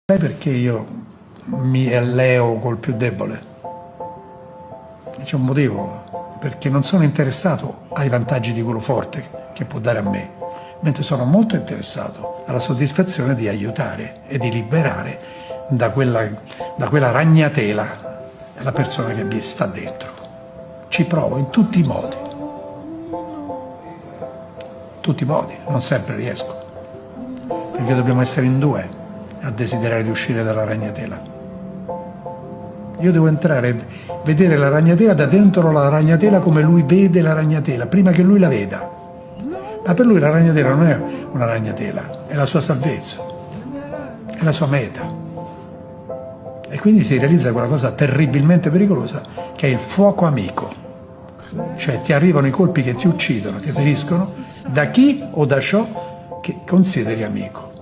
Sai perché io mi alleo col più debole? C'è un motivo, perché non sono interessato ai vantaggi di quello forte che può dare a me, mentre sono molto interessato alla soddisfazione di aiutare e di liberare da quella ragnatela la persona che vi sta dentro. Ci provo in tutti i modi, non sempre riesco, perché dobbiamo essere in due a desiderare di uscire dalla ragnatela. Io devo entrare, vedere la ragnatela da dentro la ragnatela come lui vede la ragnatela, prima che lui la veda. Ma per lui la ragnatela non è una ragnatela, è la sua salvezza, è la sua meta. E quindi si realizza quella cosa terribilmente pericolosa che è il fuoco amico. Cioè ti arrivano i colpi che ti uccidono, ti feriscono, da chi o da ciò che consideri amico.